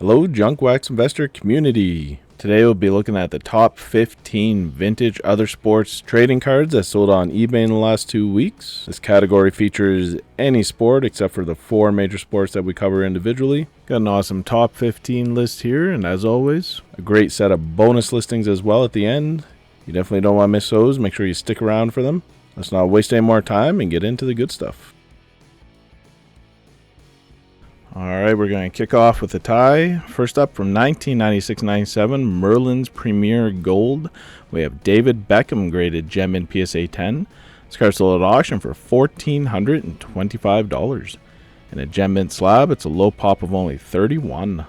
Hello, Junk Wax Investor community. Today we'll be looking at the top 15 vintage other sports trading cards that sold on eBay in the last 2 weeks. This category features any sport except for the 4 major sports that we cover individually. Got an awesome top 15 list here, and as always, a great set of bonus listings as well at the end. You definitely don't want to miss those. Make sure you stick around for them. Let's not waste any more time and get into the good stuff. Alright, we're going to kick off with a tie. First up, from 1996-97, Merlin's Premier Gold, we have David Beckham graded Gem in PSA 10. This card sold at auction for $1,425. In a Gem Mint slab, it's a low pop of only 31.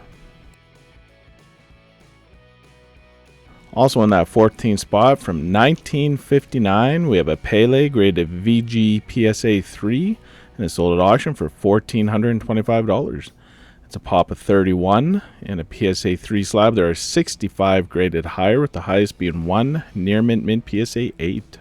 Also in that 14th spot, from 1959, we have a Pele graded VG PSA 3. And it's sold at auction for $1,425. It's a pop of 31. In a PSA 3 slab, there are 65 graded higher, with the highest being 1 near mint PSA 8.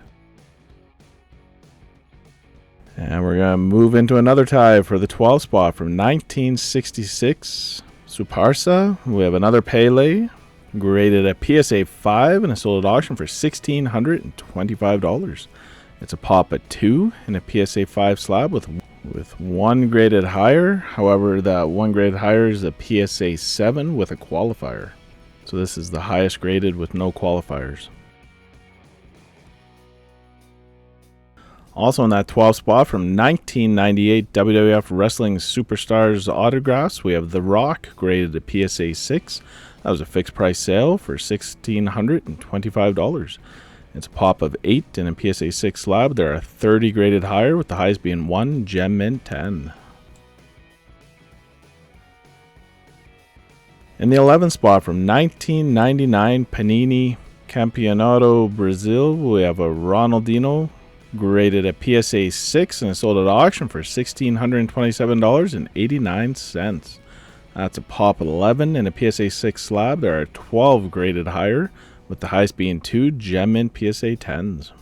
And we're going to move into another tie for the 12th spot. From 1966, Suparsa, we have another Pele graded at PSA 5, and it's sold at auction for $1,625. It's a pop at 2 in a PSA 5 slab with 1 graded higher. However, that 1 graded higher is a PSA 7 with a qualifier. So this is the highest graded with no qualifiers. Also in that 12th spot, from 1998 WWF Wrestling Superstars autographs, we have The Rock graded a PSA 6. That was a fixed price sale for $1,625. It's a pop of 8 in a PSA 6 slab. There are 30 graded higher, with the highest being 1 Gem Mint 10. In the 11th spot, from 1999 Panini Campeonato Brazil, we have a Ronaldinho graded at PSA 6, and it's sold at auction for $1,627.89. That's a pop of 11 in a PSA 6 slab. There are 12 graded higher, with the highest being 2 Gem Mint PSA 10s.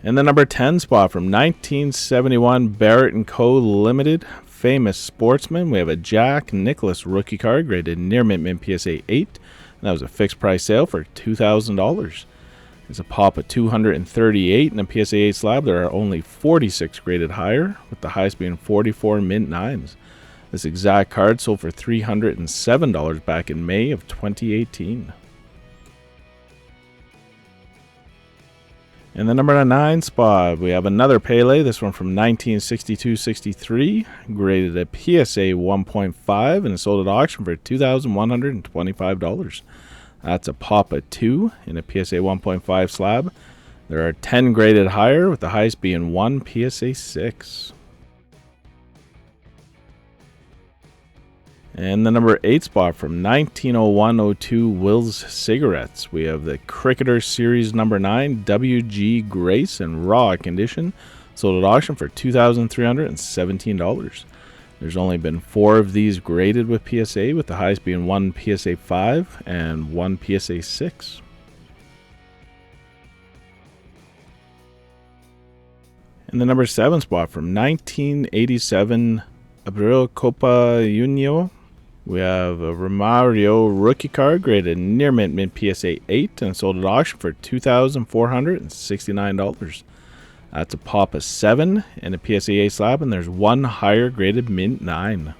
In the number 10 spot, from 1971 Barrett & Co. Limited Famous Sportsman, we have a Jack Nicklaus rookie card graded near mint PSA 8. And that was a fixed price sale for $2,000. It's a pop of 238 in a PSA 8 slab. There are only 46 graded higher, with the highest being 44 mint 9s. This exact card sold for $307 back in May of 2018. In the number 9 spot, we have another Pele, this one from 1962-63, graded at PSA 1.5, and sold at auction for $2,125. That's a pop of 2 in a PSA 1.5 slab. There are 10 graded higher, with the highest being 1 PSA 6. And the number 8 spot, from 1901-02 Will's Cigarettes, we have the Cricketer Series number 9 WG Grace in raw condition, sold at auction for $2,317. There's only been 4 of these graded with PSA, with the highest being 1 PSA 5 and 1 PSA 6. In the number 7 spot, from 1987 Abril Copa Junio, we have a Romario rookie card graded near mint PSA 8 and sold at auction for $2,469. That's a pop of 7 in a PSA 8 slab, and there's 1 higher graded mint 9.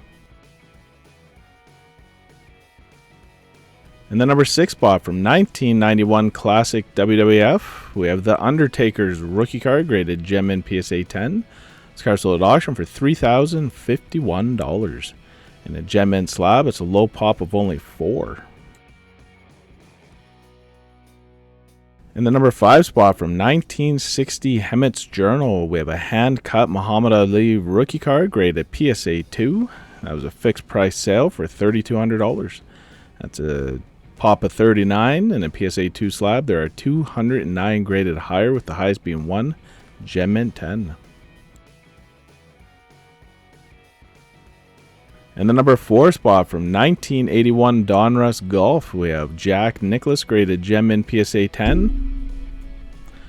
In the number 6 spot, from 1991 Classic WWF, we have the Undertaker's rookie card graded Gem in PSA 10. This card sold at auction for $3,051. In a Gem Mint slab, it's a low pop of only 4. In the number 5 spot, from 1960 Hemet's Journal, we have a hand-cut Muhammad Ali rookie card graded PSA 2. That was a fixed price sale for $3,200. That's a pop of 39 in a PSA 2 slab. There are 209 graded higher, with the highest being 1 Gem Mint 10. In the number 4 spot, from 1981 Donruss Golf, we have Jack Nicklaus graded Gem in PSA 10.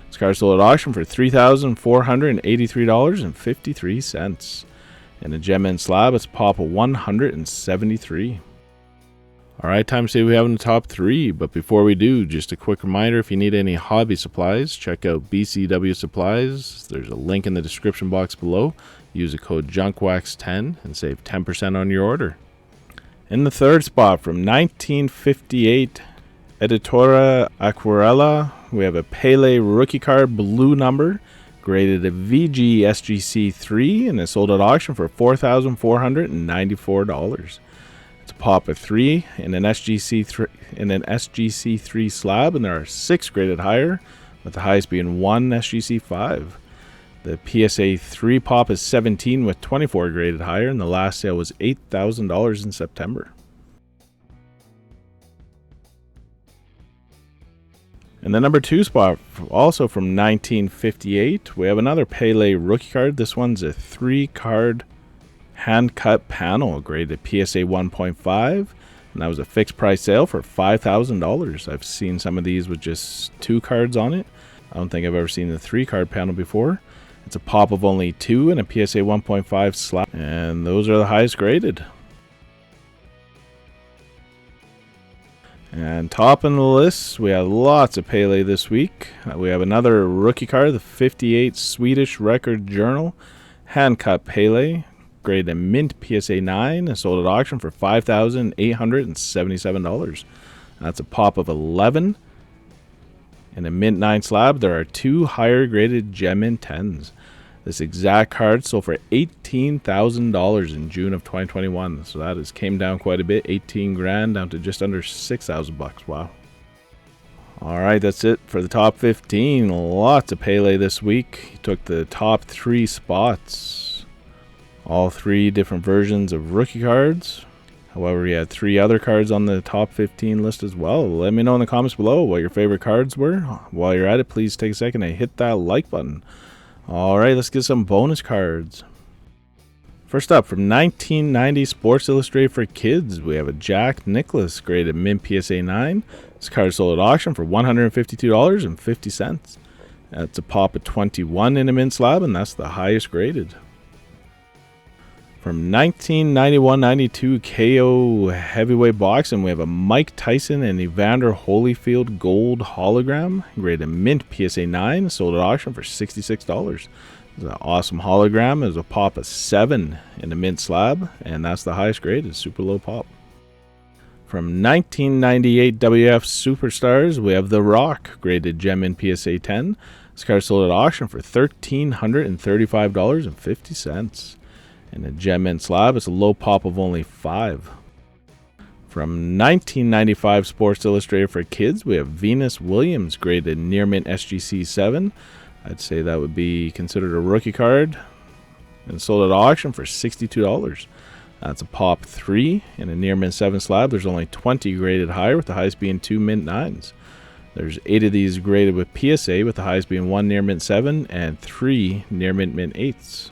This card sold at auction for $3,483.53. In a gem mint slab, it's a pop of 173. Alright, time to see what we have in the top 3, but before we do, just a quick reminder, if you need any hobby supplies, check out BCW Supplies. There's a link in the description box below. Use the code JUNKWAX10 and save 10% on your order. In the third spot, from 1958, Editora Aquarela, we have a Pele rookie card blue number, graded a VG SGC 3, and it's sold at auction for $4,494. It's a pop of 3 in an SGC 3 slab, and there are 6 graded higher, with the highest being 1 SGC 5. The PSA 3 pop is 17 with 24 graded higher, and the last sale was $8,000 in September. In the number 2 spot, also from 1958, we have another Pele rookie card. This one's a 3-card hand-cut panel, graded PSA 1.5, and that was a fixed price sale for $5,000. I've seen some of these with just 2 cards on it. I don't think I've ever seen the 3-card panel before. It's a pop of only 2 and a PSA 1.5 slab, and those are the highest graded. And top in the list, we have lots of Pele this week. We have another rookie card, the 58 Swedish Record Journal, hand-cut Pele, graded mint PSA 9, and sold at auction for $5,877. That's a pop of 11. In a mint 9 slab, there are 2 higher graded gem mint 10s. This exact card sold for $18,000 in June of 2021. So that came down quite a bit, 18 grand down to just under 6,000 bucks. Wow. All right, that's it for the top 15. Lots of Pele this week. He took the top 3 spots. All 3 different versions of rookie cards. However, we had 3 other cards on the top 15 list as well. Let me know in the comments below what your favorite cards were. While you're at it, please take a second and hit that like button. All right, let's get some bonus cards. First up, from 1990 Sports Illustrated for Kids, we have a Jack Nicklaus graded mint PSA 9. This card sold at auction for $152.50. That's a pop of 21 in a mint slab, and that's the highest graded. From 1991-92 KO Heavyweight Boxing, we have a Mike Tyson and Evander Holyfield gold hologram, graded mint PSA 9, sold at auction for $66. It's an awesome hologram. It was a pop of 7 in a mint slab, and that's the highest grade. It's super low pop. From 1998 WWF Superstars, we have The Rock, graded gem in PSA 10. This card sold at auction for $1,335.50. In a gem mint slab, it's a low pop of only 5. From 1995 Sports Illustrated for Kids, we have Venus Williams, graded near mint SGC 7. I'd say that would be considered a rookie card, and sold at auction for $62. That's a pop 3 in a near mint 7 slab. There's only 20 graded higher, with the highest being 2 mint 9s. There's 8 of these graded with PSA, with the highest being 1 near mint 7 and 3 near mint 8s.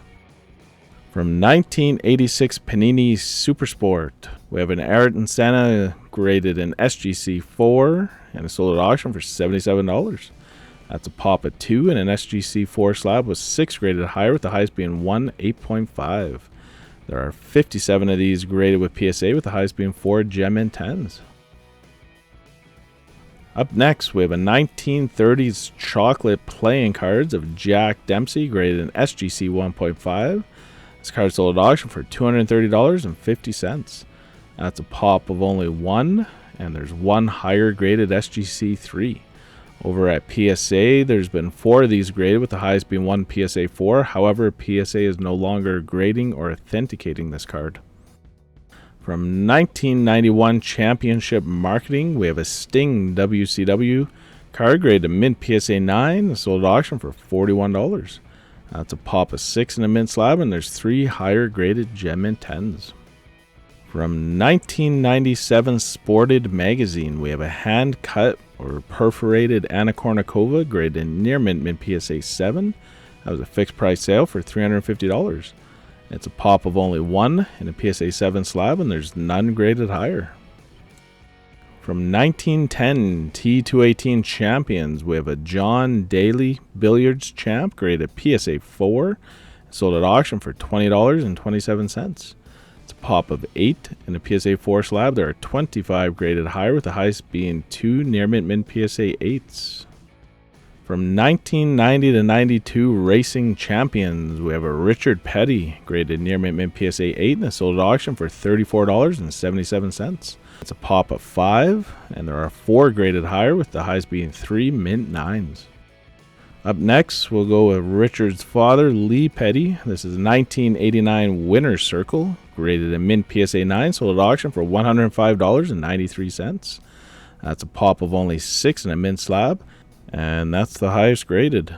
From 1986 Panini Supersport, we have an Ayrton Senna graded in SGC 4, and it's sold at auction for $77. That's a pop of 2 in an SGC 4 slab with 6 graded higher, with the highest being 1 8.5. There are 57 of these graded with PSA, with the highest being 4 gem and 10s. Up next, we have a 1930s chocolate playing cards of Jack Dempsey, graded in SGC 1.5. This card sold at auction for $230.50. That's a pop of only 1, and there's 1 higher graded SGC 3. Over at PSA, there's been 4 of these graded, with the highest being 1 PSA 4. However, PSA is no longer grading or authenticating this card. From 1991 Championship Marketing, we have a Sting WCW card graded mint PSA 9, sold at auction for $41. That's a pop of 6 in a mint slab, and there's 3 higher graded gem mint 10s. From 1997 Sported Magazine, we have a hand cut or perforated Anna Kournikova graded near mint PSA 7. That was a fixed price sale for $350. It's a pop of only 1 in a PSA 7 slab, and there's none graded higher. From 1910 T218 Champions, we have a John Daly Billiards Champ graded PSA 4. Sold at auction for $20.27. It's a pop of 8 in a PSA 4 slab. There are 25 graded higher, with the highest being 2 near mint PSA 8s. From 1990 to 92 Racing Champions, we have a Richard Petty graded near mint PSA 8, and it's sold at auction for $34.77. It's a pop of 5, and there are 4 graded higher, with the highest being 3 mint 9s. Up next, we'll go with Richard's father, Lee Petty. This is a 1989 Winner's Circle, graded in mint PSA 9, sold at auction for $105.93. That's a pop of only 6 in a mint slab, and that's the highest graded.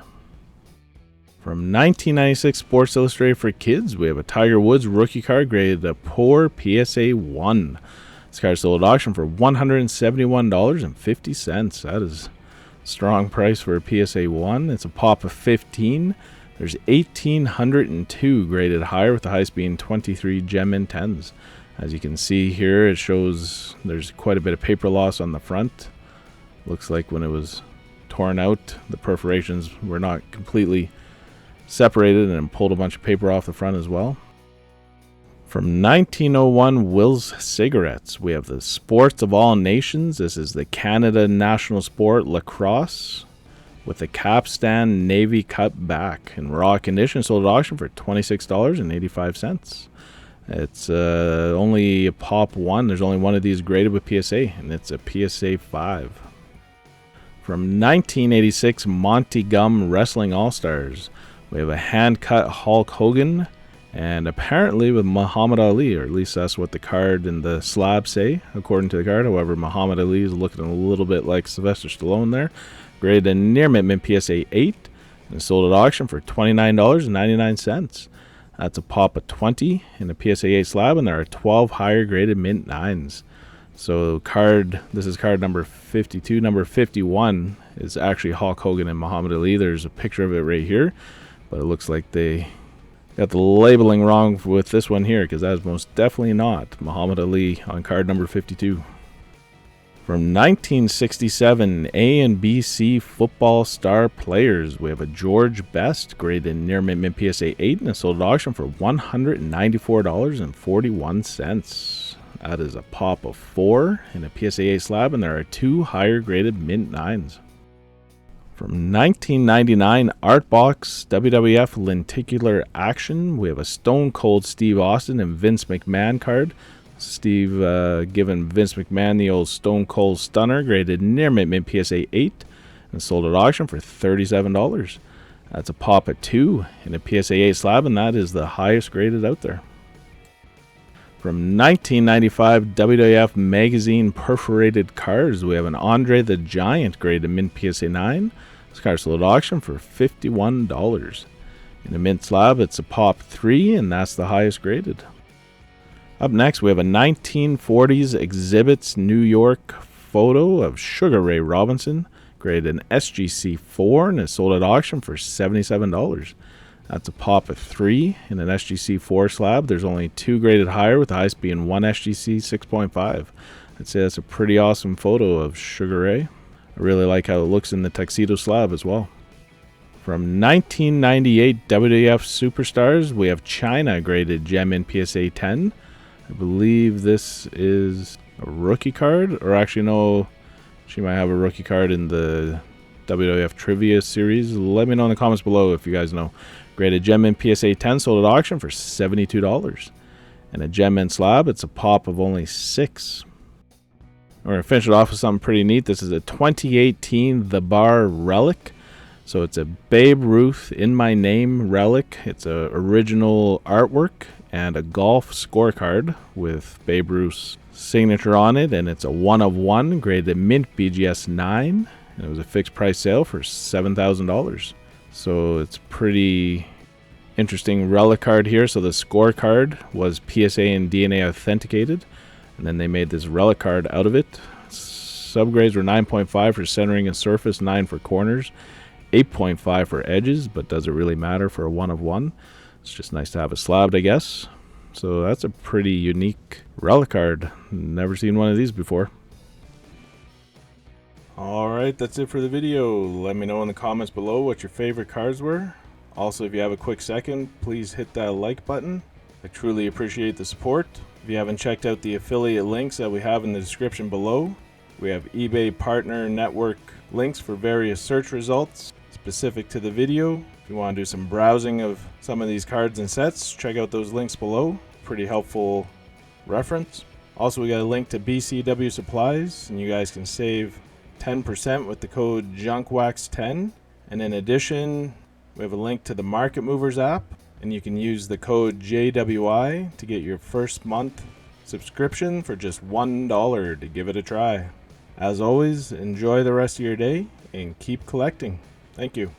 From 1996 Sports Illustrated for Kids, we have a Tiger Woods rookie card graded a poor PSA 1. This card sold at auction for $171.50. That is strong price for a PSA 1. It's a pop of 15. There's 1,802 graded higher, with the highest being 23 gem in 10s. As you can see here, it shows there's quite a bit of paper loss on the front. Looks like when it was torn out, the perforations were not completely separated and pulled a bunch of paper off the front as well. From 1901 Will's Cigarettes, we have the Sports of All Nations. This is the Canada national sport, lacrosse, with the capstan navy cut back in raw condition, sold at auction for $26.85. It's only a pop 1. There's only one of these graded with PSA, and it's a PSA 5. From 1986 Monty Gum Wrestling All-Stars, we have a hand-cut Hulk Hogan, and apparently with Muhammad Ali, or at least that's what the card and the slab say, according to the card. However, Muhammad Ali is looking a little bit like Sylvester Stallone there. Graded in near mint PSA 8, and sold at auction for $29.99. That's a pop of 20 in a PSA 8 slab, and there are 12 higher graded mint 9s. So this is card number 52. Number 51 is actually Hulk Hogan and Muhammad Ali. There's a picture of it right here, but it looks like they got the labeling wrong with this one here, because that is most definitely not Muhammad Ali on card number 52. From 1967 A and BC Football Star Players, we have a George Best graded near mint PSA 8, and it's sold at auction for $194.41. That is a pop of 4 in a PSA 8 slab, and there are 2 higher graded mint 9s. From 1999 Artbox WWF Lenticular Action, we have a Stone Cold Steve Austin and Vince McMahon card. Steve giving Vince McMahon the old Stone Cold Stunner, graded near mint PSA 8, and sold at auction for $37. That's a pop of 2 in a PSA 8 slab, and that is the highest graded out there. From 1995 WWF Magazine Perforated Cards, we have an Andre the Giant graded mint PSA 9. This card sold at auction for $51. In a mint slab, it's a pop 3, and that's the highest graded. Up next, we have a 1940s Exhibits New York photo of Sugar Ray Robinson, graded an SGC 4, and is sold at auction for $77. That's a pop of 3 in an SGC 4 slab. There's only 2 graded higher, with the highest being 1 SGC 6.5. I'd say that's a pretty awesome photo of Sugar Ray. I really like how it looks in the tuxedo slab as well. From 1998 WWF Superstars, we have China graded gem in PSA 10. I believe this is a rookie card, or actually no, she might have a rookie card in the WWF Trivia series. Let me know in the comments below if you guys know. Graded gem in PSA 10, sold at auction for $72. And a gem in slab, it's a pop of only 6. We're going to finish it off with something pretty neat. This is a 2018 The Bar Relic. So it's a Babe Ruth In My Name relic. It's a original artwork and a golf scorecard with Babe Ruth's signature on it, and it's a 1 of 1 graded mint BGS 9, and it was a fixed price sale for $7,000. So it's pretty interesting relic card here. So the scorecard was PSA and DNA authenticated, and then they made this relic card out of it. Subgrades were 9.5 for centering and surface, 9 for corners, 8.5 for edges, but does it really matter for a 1 of 1? It's just nice to have it slabbed, I guess. So that's a pretty unique relic card. Never seen one of these before. Alright, that's it for the video. Let me know in the comments below what your favorite cards were. Also, if you have a quick second, please hit that like button. I truly appreciate the support. If you haven't checked out the affiliate links that we have in the description below, we have eBay partner network links for various search results specific to the video. If you want to do some browsing of some of these cards and sets, check out those links below. Pretty helpful reference. Also, we got a link to BCW Supplies, and you guys can save 10% with the code JUNKWAX10. And in addition, we have a link to the Market Movers app, and you can use the code JWI to get your first month subscription for just $1 to give it a try. As always, enjoy the rest of your day and keep collecting. Thank you.